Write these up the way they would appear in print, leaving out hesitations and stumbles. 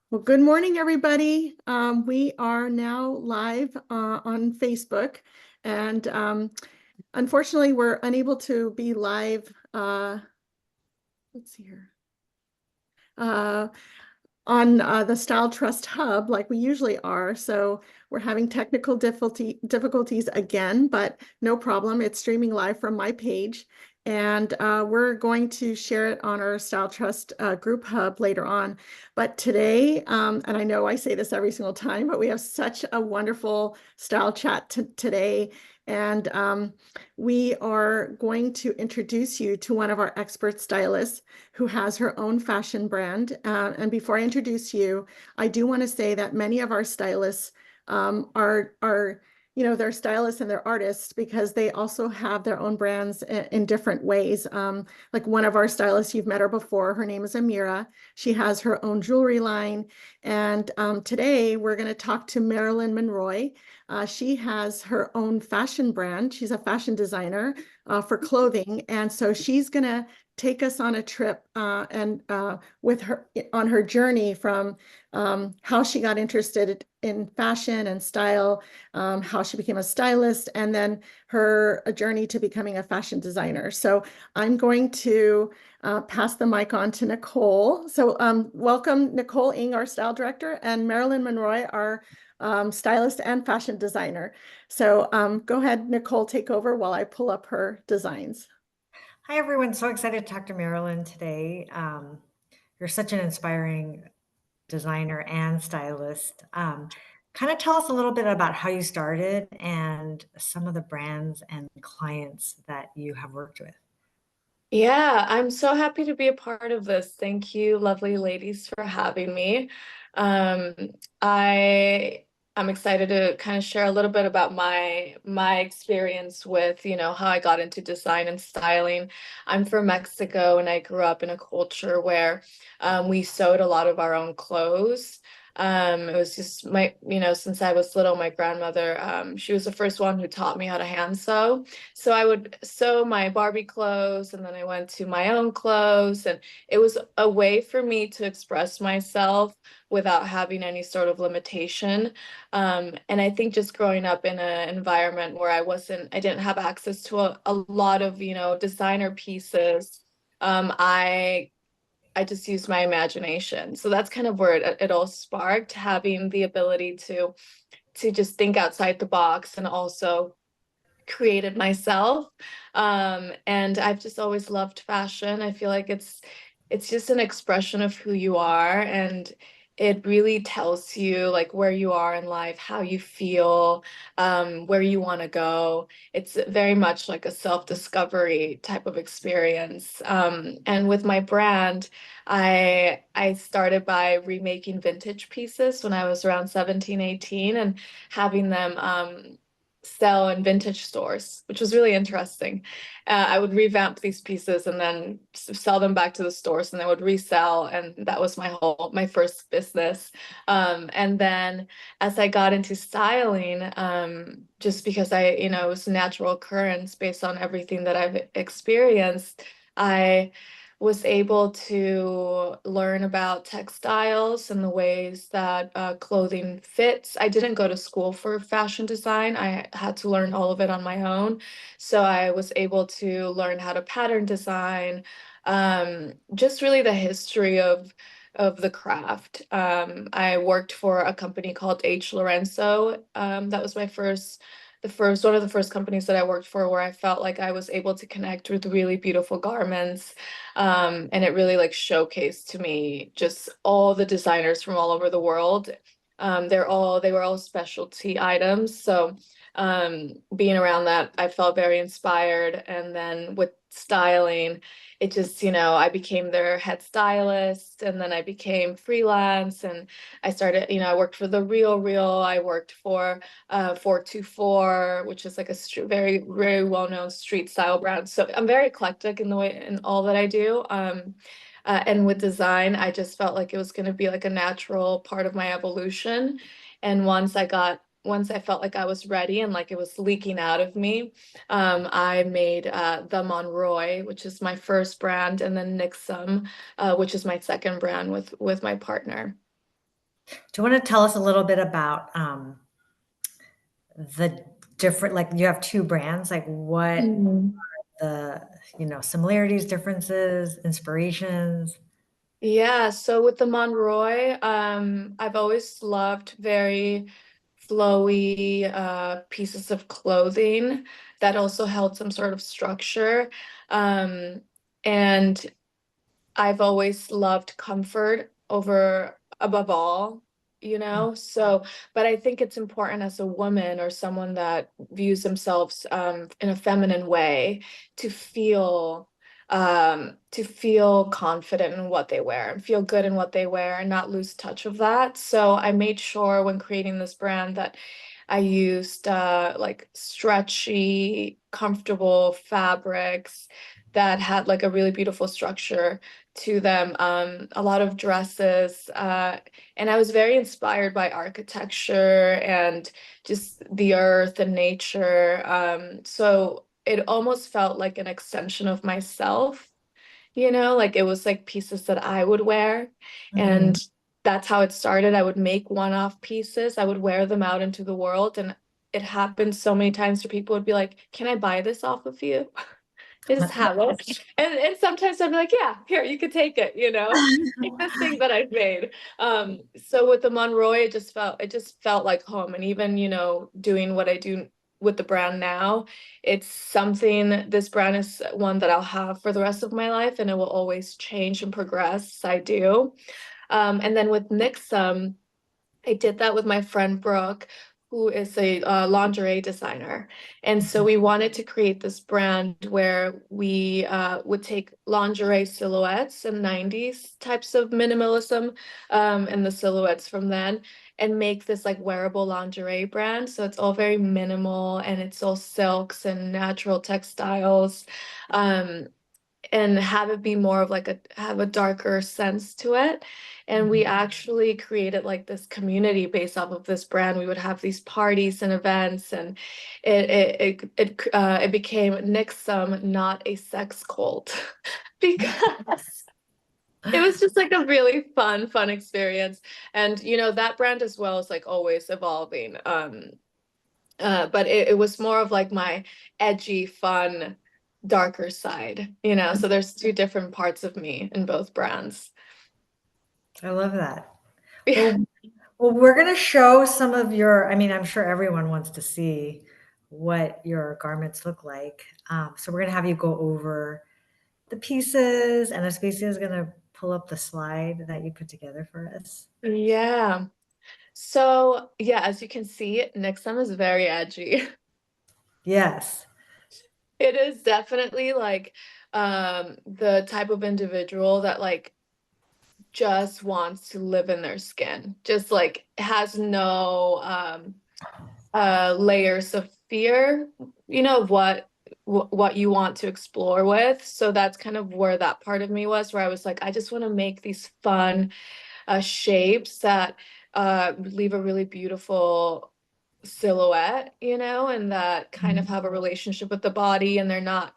Well, good morning, everybody. We are now live on Facebook, and unfortunately, we're unable to be live. Let's see here. Uh, on the Style Trust Hub like we usually are. So we're having technical difficulties again, but no problem. It's streaming live from my page. And we're going to share it on our Style Trust group hub later on. But today, and I know I say this every single time, but we have such a wonderful Style Chat today. And we are going to introduce you to one of our expert stylists who has her own fashion brand. And before I introduce you, I do want to say that many of our stylists they're stylists and they're artists because they also have their own brands in different ways. Like one of our stylists, you've met her before, her name is Amira. She has her own jewelry line. And today we're going to talk to Marilyn Monroy. She has her own fashion brand. She's a fashion designer for clothing. And so she's going to take us on a trip and with her on her journey from how she got interested in fashion and style, how she became a stylist, and then her journey to becoming a fashion designer. So I'm going to pass the mic on to Nicole. So welcome Nicole Ng, our style director, and Marilyn Monroy, our stylist and fashion designer. So go ahead, Nicole, take over while I pull up her designs. Hi, everyone. So excited to talk to Marilyn today. You're such an inspiring designer and stylist. Kind of tell us a little bit about how you started and some of the brands and clients that you have worked with. Yeah, I'm so happy to be a part of this. Thank you, lovely ladies, for having me. Um, I I'm excited to kind of share a little bit about my experience with, how I got into design and styling. I'm from Mexico and I grew up in a culture where we sewed a lot of our own clothes. It was just since I was little, my grandmother, she was the first one who taught me how to hand sew. So I would sew my Barbie clothes and then I went to my own clothes. And it was a way for me to express myself without having any sort of limitation. And I think just growing up in an environment where I didn't have access to a lot of, designer pieces, I just used my imagination. So that's kind of where it all sparked, having the ability to just think outside the box and also created myself. And I've just always loved fashion. I feel like it's just an expression of who you are, and it really tells you like where you are in life, how you feel, where you want to go. It's very much like a self-discovery type of experience. And with my brand, I started by remaking vintage pieces when I was around 17, 18, and having them sell in vintage stores, which was really interesting. I would revamp these pieces and then sell them back to the stores, and they would resell, and that was my first business. And then as I got into styling, just because it was a natural occurrence based on everything that I've experienced, I was able to learn about textiles and the ways that clothing fits. I didn't go to school for fashion design. I had to learn all of it on my own. So I was able to learn how to pattern design, just really the history of the craft. I worked for a company called H. Lorenzo. That was one of the first companies that I worked for where I felt like I was able to connect with really beautiful garments. And it really like showcased to me just all the designers from all over the world. They were all specialty items. So being around that, I felt very inspired. And then with styling, it just, I became their head stylist, and then I became freelance, and I worked for The Real. I worked for 424, which is like a very, very well-known street style brand. So I'm very eclectic in all that I do. And with design, I just felt like it was going to be like a natural part of my evolution. And once I felt like I was ready and like it was leaking out of me, I made the Monroy, which is my first brand, and then Nixum, which is my second brand with my partner. Do you want to tell us a little bit about the different, like you have two brands, like what the, similarities, differences, inspirations? Yeah, so with the Monroy, I've always loved very flowy pieces of clothing that also held some sort of structure. And I've always loved comfort over above all, So, but I think it's important as a woman or someone that views themselves in a feminine way to feel confident in what they wear and feel good in what they wear and not lose touch of that. So I made sure when creating this brand that I used like stretchy, comfortable fabrics that had like a really beautiful structure to them, a lot of dresses, and I was very inspired by architecture and just the earth and nature. So it almost felt like an extension of myself, like it was like pieces that I would wear. Mhm. And that's how it started. I would make one-off pieces, I would wear them out into the world. And it happened so many times where people would be like, "Can I buy this off of you?" I just have it. And sometimes I'd be like, "Yeah, here, you can take it, take this thing that I've made." So with the Monroy, it just felt like home. And even, doing what I do with the brand now, this brand is one that I'll have for the rest of my life, and it will always change and progress as I do. And then with Nixum, I did that with my friend Brooke, who is a lingerie designer. And so we wanted to create this brand where we would take lingerie silhouettes and 90s types of minimalism, and the silhouettes from then, and make this like wearable lingerie brand. So it's all very minimal and it's all silks and natural textiles. Um, and have it be more of like have a darker sense to it. And we actually created like this community based off of this brand. We would have these parties and events, and it became Nixum, not a sex cult, because it was just like a really fun experience. And that brand as well is like always evolving. But it was more of like my edgy, fun, darker side, So there's two different parts of me in both brands. I love that. Yeah. Well, we're going to show some of your, I mean, I'm sure everyone wants to see what your garments look like. So we're going to have you go over the pieces, and Aspasia is going to pull up the slide that you put together for us. Yeah. So yeah, as you can see, Nixum is very edgy. Yes. It is definitely like the type of individual that like just wants to live in their skin, just like has no layers of fear, of what you want to explore with. So that's kind of where that part of me was, where I was like, I just want to make these fun shapes that leave a really beautiful silhouette, and that kind of have a relationship with the body, and they're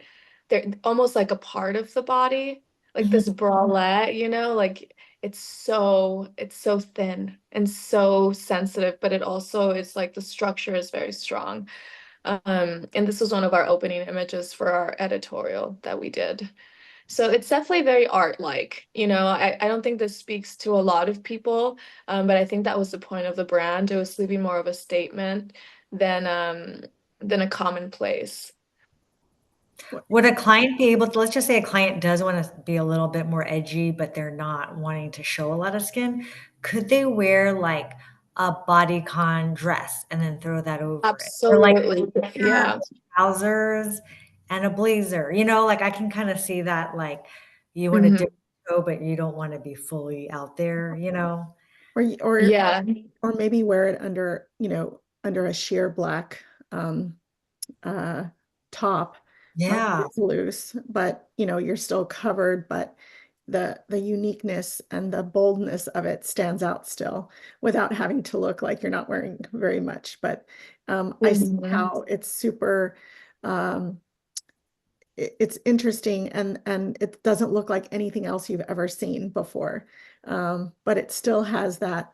almost like a part of the body, like this bralette, like it's so thin and so sensitive, but it also is like the structure is very strong. And this was one of our opening images for our editorial that we did. So it's definitely very art-like, I don't think this speaks to a lot of people, but I think that was the point of the brand. It was leaving more of a statement than a commonplace. Would a client be able to, let's just say a client does want to be a little bit more edgy, but they're not wanting to show a lot of skin. Could they wear like a bodycon dress and then throw that over it? Or like Absolutely. Yeah. trousers and a blazer, like I can kind of see that, like you want to Mhm. dip your toe, but you don't want to be fully out there. Or, Yeah. or maybe wear it under, under a sheer black uh, top. Yeah. It's loose, but you're still covered, but the uniqueness and the boldness of it stands out still without having to look like you're not wearing very much. But I see Mhm. how it's super um, it's interesting, and it doesn't look like anything else you've ever seen before. But it still has that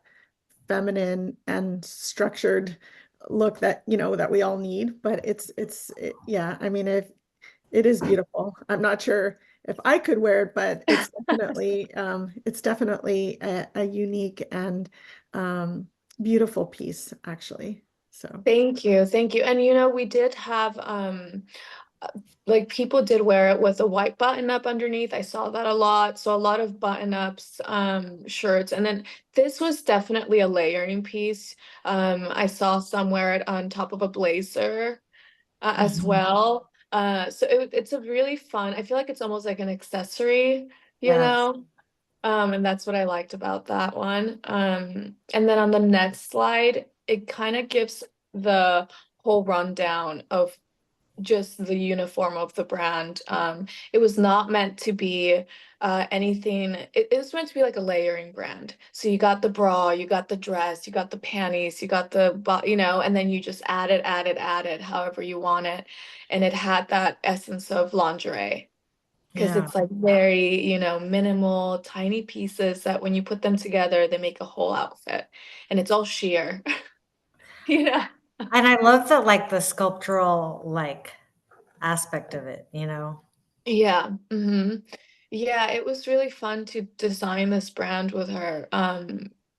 feminine and structured look that, you know, that we all need. But yeah, I mean, if it is beautiful. I'm not sure if I could wear it, but it's definitely a unique and beautiful piece, actually. So Thank you. Thank you. And you know, we did have uh, like people did wear it with a white button up underneath. I saw that a lot. So a lot of button ups, shirts. And then this was definitely a layering piece. I saw some wear it on top of a blazer as Mhm. well. So it's a really fun, I feel like it's almost like an accessory, you Yes. know? And that's what I liked about that one. And then on the next slide, it kind of gives the whole rundown of just the uniform of the brand. It was not meant to be anything, it was meant to be like a layering brand. So you got the bra, you got the dress, you got the panties, you got the, you know, and then you just add it however you want it. And it had that essence of lingerie because Yeah. it's like very, you know, minimal, tiny pieces that when you put them together, they make a whole outfit. And it's all sheer, you know? And I love the like the sculptural like aspect of it, you know? Yeah. Yeah, it was really fun to design this brand with her.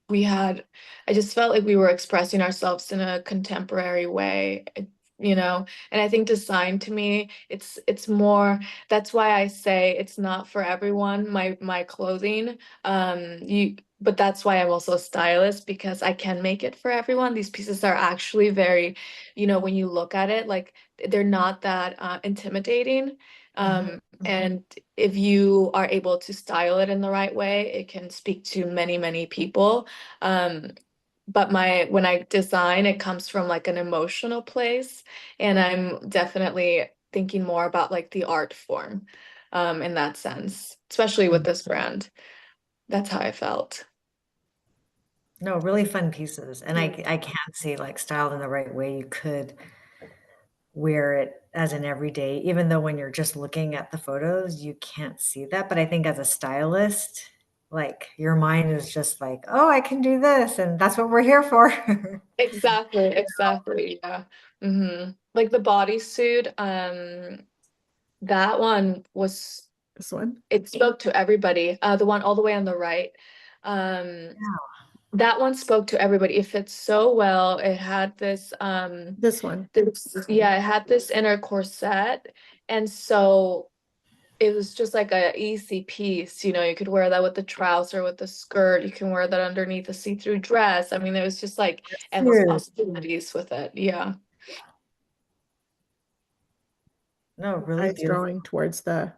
We had, I just felt like we were expressing ourselves in a contemporary way, you know, and I think design to me, it's more, that's why I say it's not for everyone, my clothing. But that's why I'm also a stylist because I can make it for everyone. These pieces are actually very, you know, when you look at it, like they're not that intimidating. Mhm. And if you are able to style it in the right way, it can speak to many, many people. Um, but when I design, it comes from like an emotional place, and I'm definitely thinking more about like the art form, in that sense, especially with this brand. That's how I felt. No, really fun pieces. And yeah. I can see like styled in the right way, you could wear it as an everyday, even though when you're just looking at the photos, you can't see that. But I think as a stylist, like your mind is just like, oh, I can do this. And that's what we're here for. Exactly, exactly. Yeah. Like the bodysuit, that one was This one, it spoke to everybody. The one all the way on the right. Um, that one spoke to everybody. It fit so well. It had this one. yeah, it had this inner corset. And so it was just like a easy piece. You know, you could wear that with the trouser, with the skirt. You can wear that underneath a see-through dress. I mean, there was just like endless Cute. possibilities with it. Yeah. No, really Eyes beautiful. drawing towards the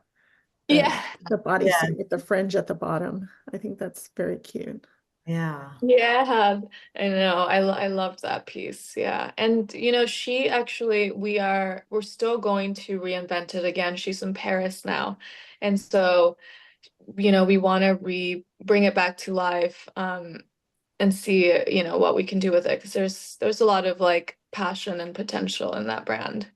Yeah. the Yeah. bodysuit with the fringe at the bottom. I think that's very cute. Yeah. Yeah, I know. I loved that piece. Yeah. And you know, she actually we're still going to reinvent it again. She's in Paris now. And so, you know, we want to re bring it back to life and see, you know, what we can do with it because there's a lot of like passion and potential in that brand.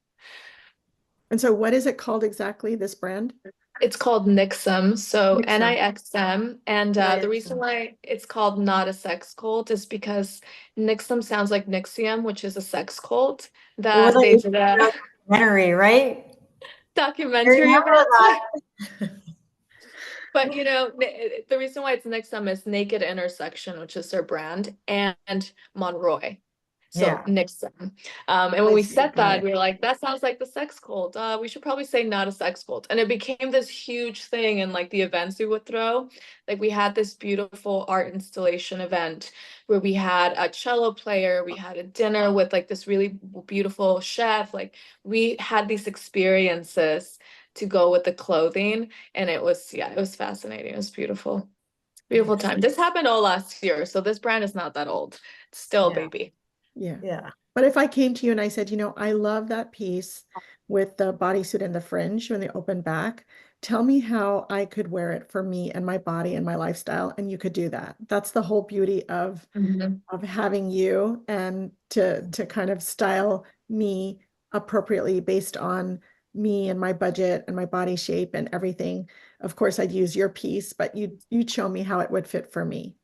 And so what is it called exactly, this brand? It's called Nixum, so Nixum. Nixm. And the reason Nice. why it's called not a sex cult is because Nixum sounds like Nixium, which is a sex cult It was that like they a did a documentary, right? I documentary remember about. that. But you know, the reason why it's Nixum is Naked Intersection, which is their brand, and Monroy. So Yeah. Nixon. And when I we see. said Got that, it. we were like, that sounds like the sex cult. We should probably say not a sex cult. And it became this huge thing in like the events we would throw. Like we had this beautiful art installation event where we had a cello player, we had a dinner with like this really beautiful chef. Like we had these experiences to go with the clothing. And it was, yeah, it was fascinating. It was beautiful. Beautiful Nice. time. This happened all last year. So this brand is not that old. It's still a Yeah. baby. Yeah. Yeah. But if I came to you and I said, you know, I love that piece with the bodysuit and the fringe and the open back, tell me how I could wear it for me and my body and my lifestyle, and you could do that. That's the whole beauty Mhm. of having you and to kind of style me appropriately based on me and my budget and my body shape and everything. Of course, I'd use your piece, but you'd show me how it would fit for me.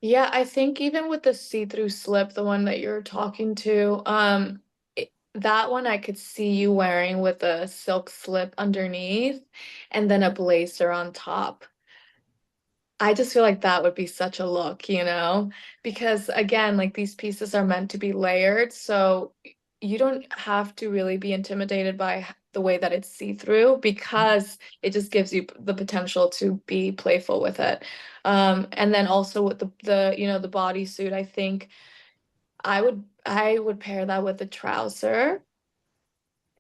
Yeah, I think even with the see-through slip, the one that you're talking to, that one I could see you wearing with a silk slip underneath and then a blazer on top. I just feel like that would be such a look, because again, like these pieces are meant to be layered, so you don't have to really be intimidated by the way that it's see-through because it just gives you the potential to be playful with it. And then also with the bodysuit, I think I would pair that with a trouser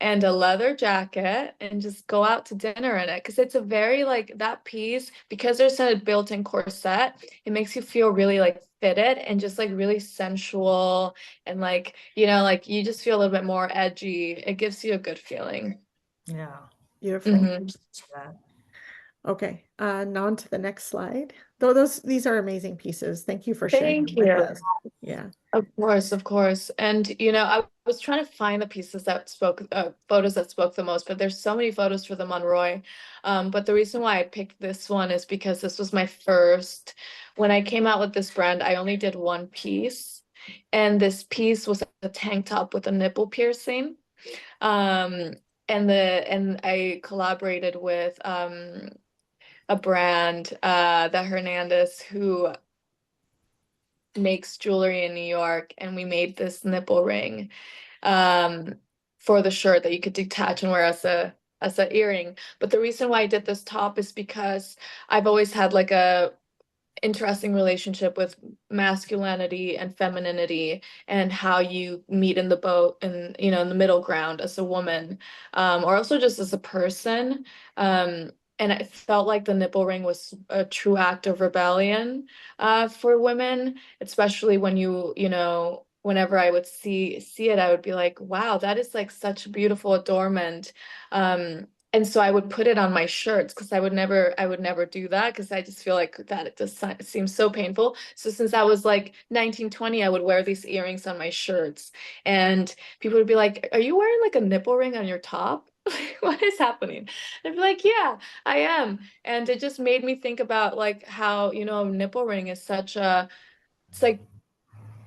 and a leather jacket and just go out to dinner in it because it's a very like that piece because there's a built-in corset. It makes you feel really like fitted and just like really sensual and like like you just feel a little bit more edgy. It gives you a good feeling. Yeah. Beautiful. Mhm. Yeah. Okay, now on to the next slide. These are amazing pieces. Thank you for sharing Thank them with you. us. Yeah. Of course, of course. And I was trying to find the pieces that spoke, photos that spoke the most, but there's so many photos for the Monroy. But the reason why I picked this one is because this was my first. When I came out with this brand, I only did one piece, and this piece was a tank top with a nipple piercing. Um, and I collaborated with a brand, the Hernandez, who makes jewelry in New York, and we made this nipple ring um, for the shirt that you could detach and wear as a earring. But the reason why I did this top is because I've always had like a interesting relationship with masculinity and femininity and how you meet in the boat and in the middle ground as a woman or also just as a person and I felt like the nipple ring was a true act of rebellion for women, especially when whenever I would see it, I would be like, wow, that is like such a beautiful adornment. And so I would put it on my shirts because I would never do that because I just feel like that it just seems so painful. So since I was like 19, 20, I would wear these earrings on my shirts. And people would be like, are you wearing like a nipple ring on your top? What is happening? I'd be like, yeah, I am. And it just made me think about like how, a nipple ring is it's like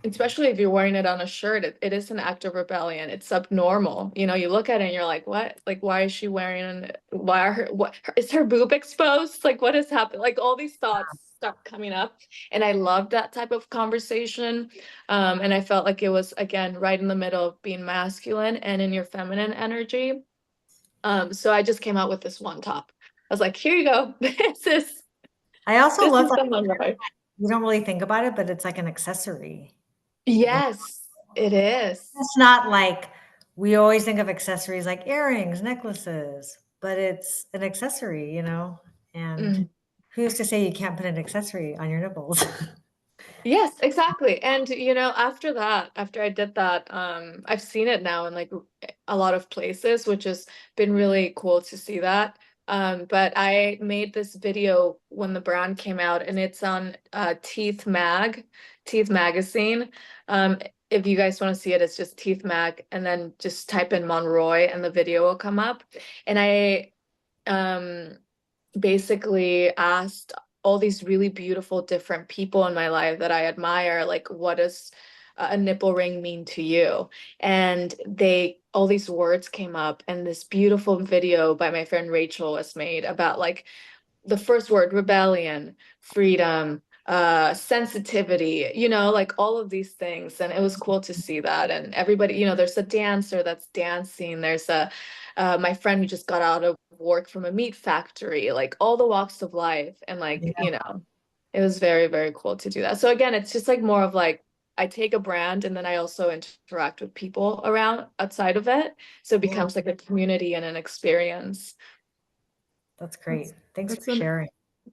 especially if you're wearing it on a shirt, it is an act of rebellion. It's abnormal. You look at it and you're like, what? Like, why is she why are is her boob exposed? Like, what has happened? Like, all these thoughts start coming up. And I love that type of conversation. And I felt like it was, again, right in the middle of being masculine and in your feminine energy. So I just came out with this one top. I was like, here you go. I also This love is that the Monroy. you don't really think about it, but it's like an accessory. Yes, it is. It's not like we always think of accessories like earrings, necklaces, but it's an accessory, and Mm. who's to say you can't put an accessory on your nipples? Yes, exactly. And after that, after I did that, I've seen it now in like a lot of places, which has been really cool to see that. But I made this video when the brand came out, and it's on Teeth Magazine. If you guys want to see it, it's just Teeth Mag, and then just type in Monroy, and the video will come up. And I um basically asked all these really beautiful different people in my life that I admire, like, what does a nipple ring mean to you? And all these words came up, and this beautiful video by my friend Rachel was made about like the first word, rebellion, freedom, sensitivity, like all of these things. And it was cool to see that. And everybody, there's a dancer that's dancing. There's my friend who just got out of work from a meat factory, like all the walks of life. And like, Yeah. it was very, very cool to do that. So again, it's just like more of like, I take a brand and then I also interact with people around outside of it. So it Yeah. becomes like a community and an experience. That's great. Thanks That's for sharing.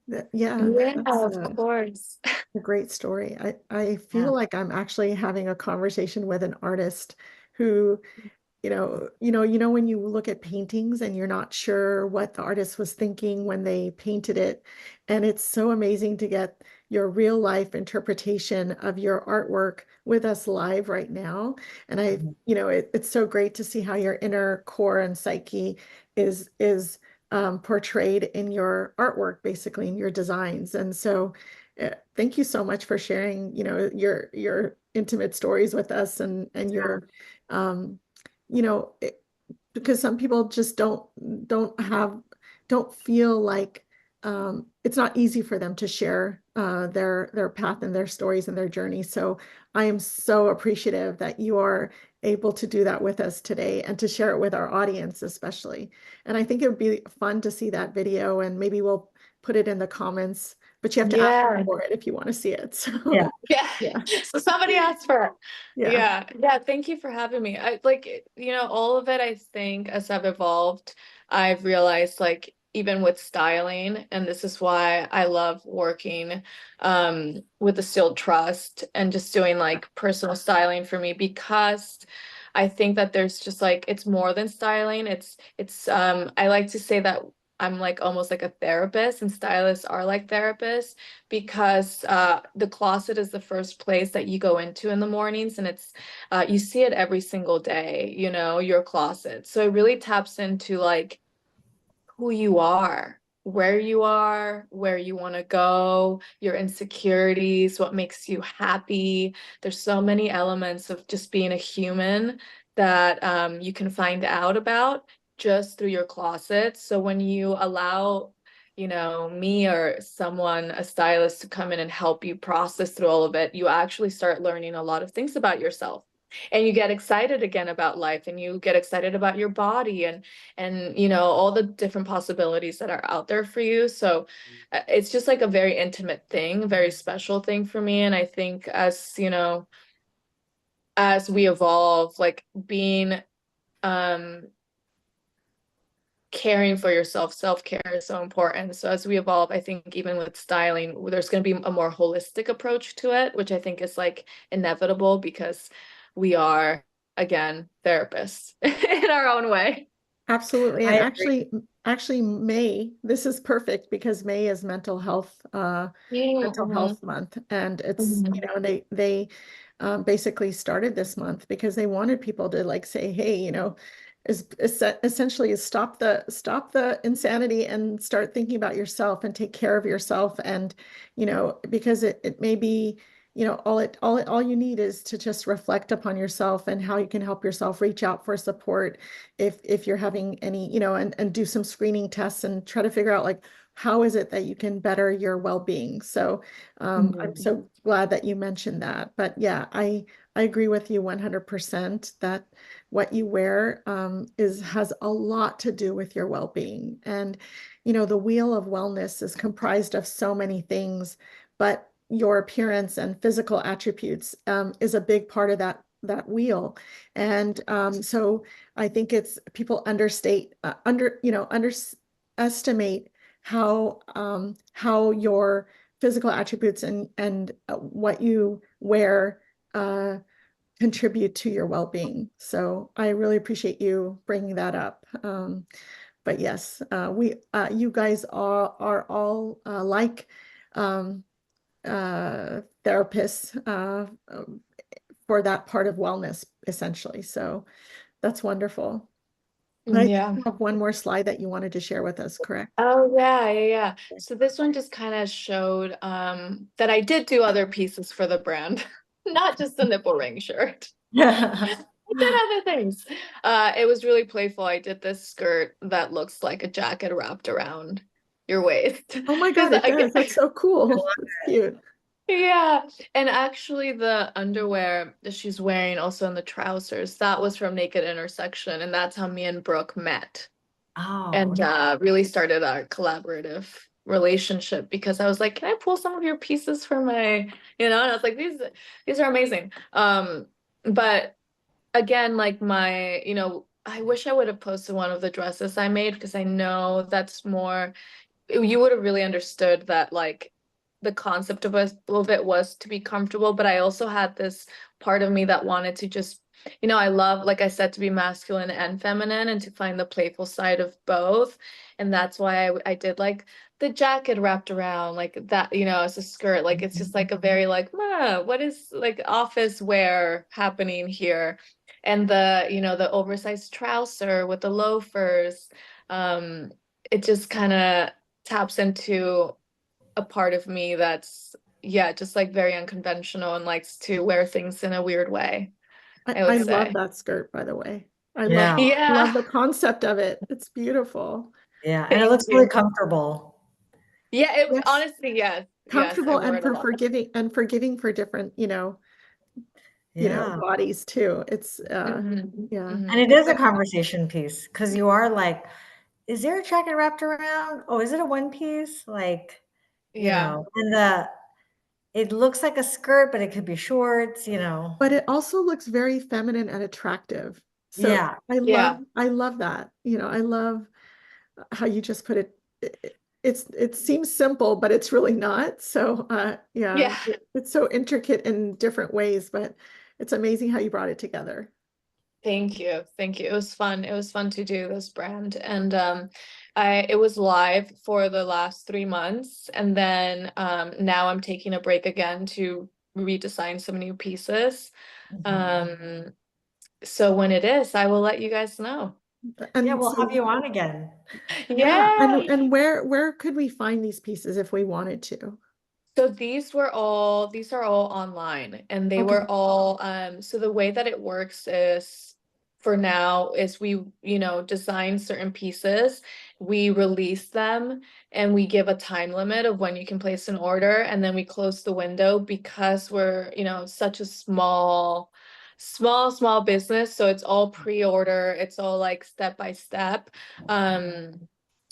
yeah, Yeah, that's of course. a great story. I Yeah. feel like I'm actually having a conversation with an artist who, when you look at paintings and you're not sure what the artist was thinking when they painted it, and it's so amazing to get your real life interpretation of your artwork with us live right now. And Mhm. it's so great to see how your inner core and psyche is portrayed in your artwork, basically in your designs. And so thank you so much for sharing, your intimate stories with us and your, um, because some people just don't feel like it's not easy for them to share their path and their stories and their journey. So I am so appreciative that you are able to do that with us today and to share it with our audience especially. And I think it would be fun to see that video, and maybe we'll put it in the comments, but you have to ask Yeah. for it if you want to see it. So Yeah. Yeah. So somebody asked for it. yeah. Yeah. Yeah. Thank you for having me. I like, all of it, I think as I've evolved, I've realized like even with styling, and this is why I love working with the Stĩl Trust and just doing like personal styling for me, because I think that there's just like it's more than styling. It's I like to say that I'm like almost like a therapist, and stylists are like therapists, because the closet is the first place that you go into in the mornings, and it's you see it every single day, your closet. So it really taps into like who you are, where you want to go, your insecurities, what makes you happy. There's so many elements of just being a human that you can find out about just through your closet. So when you allow, me or someone, a stylist, to come in and help you process through all of it, you actually start learning a lot of things about yourself. And you get excited again about life, and you get excited about your body and all the different possibilities that are out there for you. So it's just like a very intimate thing, very special thing for me. And I think as we evolve, like being caring for yourself, self-care is so important. So as we evolve, I think even with styling, there's going to be a more holistic approach to it, which I think is like inevitable, because we are, again, therapists in our own way. Absolutely. I And agree. actually May, this is perfect because May is mental Mhm. health month. And it's, Mhm. they basically started this month because they wanted people to like say, hey, essentially is stop the insanity and start thinking about yourself and take care of yourself. And, because it may be, all you need is to just reflect upon yourself and how you can help yourself, reach out for support if you're having any, and do some screening tests and try to figure out like how is it that you can better your well-being. So I'm Mhm. so glad that you mentioned that. But yeah, I agree with you 100% that what you wear has a lot to do with your well-being. And the wheel of wellness is comprised of so many things, but your appearance and physical attributes is a big part of that wheel. And so I think it's people underestimate how your physical attributes and what you wear contribute to your well-being. So I really appreciate you bringing that up. But yes, you guys are all like therapists for that part of wellness, essentially. So that's wonderful. I think Yeah. you have one more slide that you wanted to share with us, correct? Oh yeah, yeah, yeah. So this one just kind of showed that I did do other pieces for the brand, not just the nipple ring shirt. I did other things. It was really playful. I did this skirt that looks like a jacket wrapped around your waist. Oh my Because God, it does. That's so cool. That's cute. yeah, and actually the underwear that she's wearing also in the trousers, that was from Naked Intersection, and that's how me and Brooke met. Oh, And really started our collaborative relationship, because I was like, can I pull some of your pieces for my, and I was like, these are amazing. But again, like I wish I would have posted one of the dresses I made, because I know that's more, you would have really understood that like the concept of it was to be comfortable, but I also had this part of me that wanted to just, I love, like I said, to be masculine and feminine and to find the playful side of both. And that's why I did like the jacket wrapped around like that, as a skirt. Like it's just like a very like, what is like office wear happening here? And the oversized trouser with the loafers. It just kind of taps into a part of me that's yeah, just like very unconventional and likes to wear things in a weird way, I I would love say. that skirt, by the way. I love Yeah. Yeah. love the concept of it. It's beautiful. Yeah. And it Thank looks really you. comfortable. Yeah, it Yes, honestly, yes. Yes, I comfortable wore and it a for lot. forgiving for different, Yeah. bodies too. It's Mhm, yeah. And it mhm. is a conversation piece because you are like, is there a jacket wrapped around? Oh, is it a one piece? Like, Yeah. and it looks like a skirt, but it could be shorts. But it also looks very feminine and attractive. So Yeah. Yeah. I love that. I love how you just put it. It seems simple, but it's really not. So yeah, Yeah. it's so intricate in different ways, but it's amazing how you brought it together. Thank you. Thank you. It was fun. It was fun to do this brand. And it was live for the last 3 months. And then now I'm taking a break again to redesign some new pieces. Mhm. So when it is, I will let you guys know. Yeah, And we'll have so you on again. yeah, Yeah. and where could we find these pieces if we wanted to? So these are all online, and they Okay. were all so the way that it works is, for now, is we, design certain pieces, we release them, and we give a time limit of when you can place an order, and then we close the window because we're, such a small business, so it's all pre-order, it's all like step by step.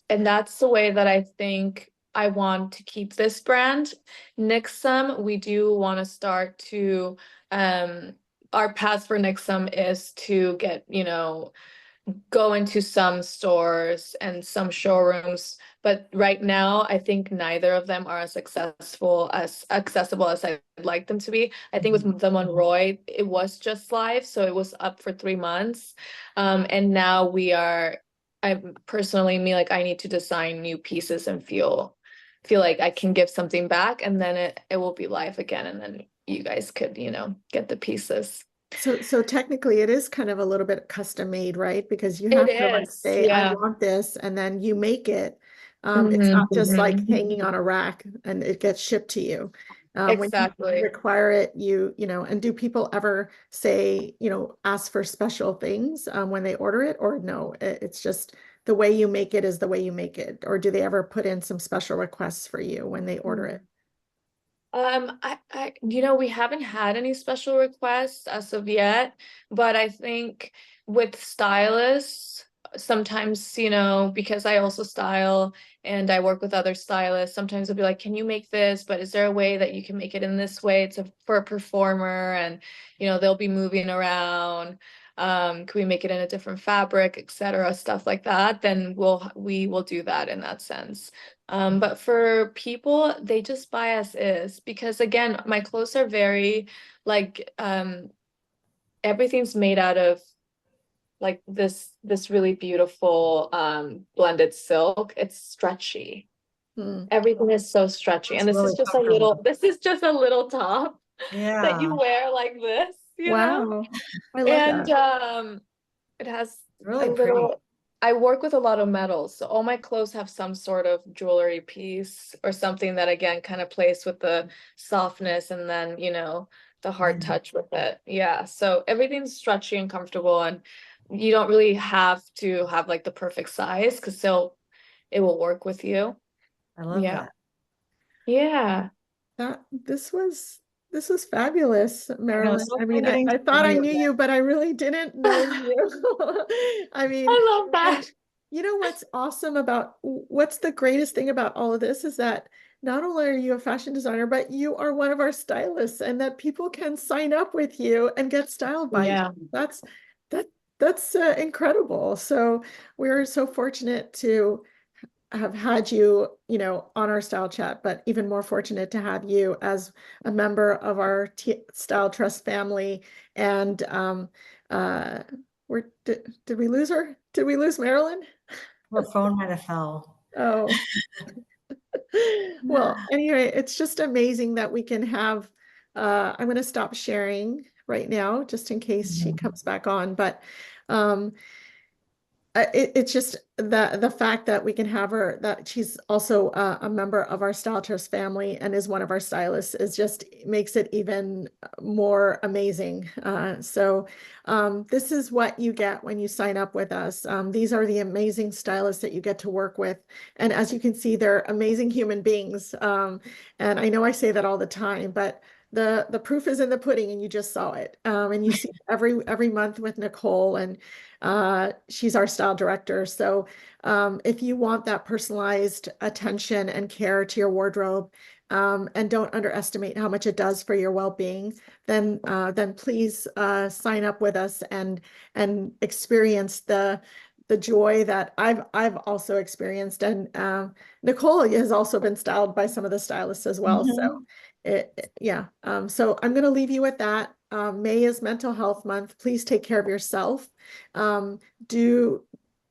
And that's the way that I think I want to keep this brand. Nixum, we do want to start to, our path for Nixum is to get, go into some stores and some showrooms. But right now, I think neither of them are as accessible as I'd like them to be. I think with the Monroy, it was just live, so it was up for 3 months. And now I'm personally me, like I need to design new pieces and feel like I can give something back, and then it will be live again, and then you guys could, get the pieces. So technically it is kind of a little bit custom made, right? Because you It have to like is, say, I yeah. want this, and then you make it. It's Mhm, not just like mhm. hanging on a rack and it gets shipped to you. When you Exactly. require it, and do people ever say, ask for special things when they order it, or no, it's just the way you make it is the way you make it, or do they ever put in some special requests for you when they order it? We haven't had any special requests as of yet, but I think with stylists, sometimes, because I also style and I work with other stylists, sometimes they'll be like, can you make this? But is there a way that you can make it in this way? It's for a performer, and, they'll be moving around. Can we make it in a different fabric, etc., stuff like that? Then we will do that in that sense. But for people, they just buy as is, because again, my clothes are very like everything's made out of like this really beautiful blended silk. It's stretchy. Hmm. Everything is so stretchy. And It's really comfortable. this is just a little top that you Yeah. wear like this. Wow, I love And that. it has It's a really pretty. little, I work with a lot of metals, so all my clothes have some sort of jewelry piece or something that again kind of plays with the softness, and then, the Yeah. hard touch with it. Yeah, so everything's stretchy and comfortable, and you don't really have to have like the perfect size, because it will work with you. I love Yeah. that. Yeah. That this was fabulous, I know. Marilyn. So I fun mean, getting I to thought know I you knew again. you, but I really didn't know you. I mean, I love and that. what's the greatest thing about all of this is that not only are you a fashion designer, but you are one of our stylists, and that people can sign up with you and get styled by you. Yeah. That that's incredible. So we're so fortunate to have had you, on our Style Chat, but even more fortunate to have you as a member of our Style Trust family. And uh, did we lose her? Did we lose Marilyn? Her phone might have fell. Oh, well, anyway, it's just amazing that we can have. I'm going to stop sharing right now, just in case she Mhm. comes back on. But um, it's just the fact that we can have her, that she's also a member of our Style Chat family and is one of our stylists, is just makes it even more amazing. So this is what you get when you sign up with us. These are the amazing stylists that you get to work with. And as you can see, they're amazing human beings. And I know I say that all the time, but the proof is in the pudding, and you just saw it. And you see every month with Nicole, and she's our style director. So if you want that personalized attention and care to your wardrobe, and don't underestimate how much it does for your well-being, then please sign up with us and experience the joy that I've also experienced. And Nicole has also been styled by some of the stylists as well. So yeah. So I'm going to leave you with that. May is Mental Health Month. Please take care of yourself. Do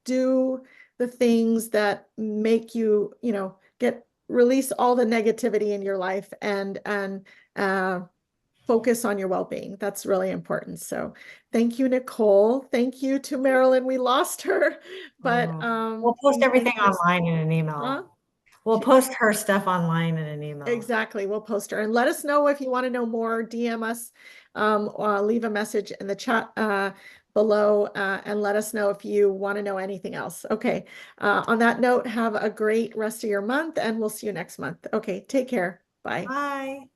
the things that make you, release all the negativity in your life, and focus on your well-being. That's really important. So thank you, Nicole. Thank you to Marilyn. We lost her, but we'll post everything thank you. online in an email. Huh? We'll post her stuff online in an email. Exactly. We'll post her, and let us know if you want to know more. DM us, or leave a message in the chat below, and let us know if you want to know anything else. Okay. On that note, have a great rest of your month, and we'll see you next month. Okay. Take care. Bye. Bye.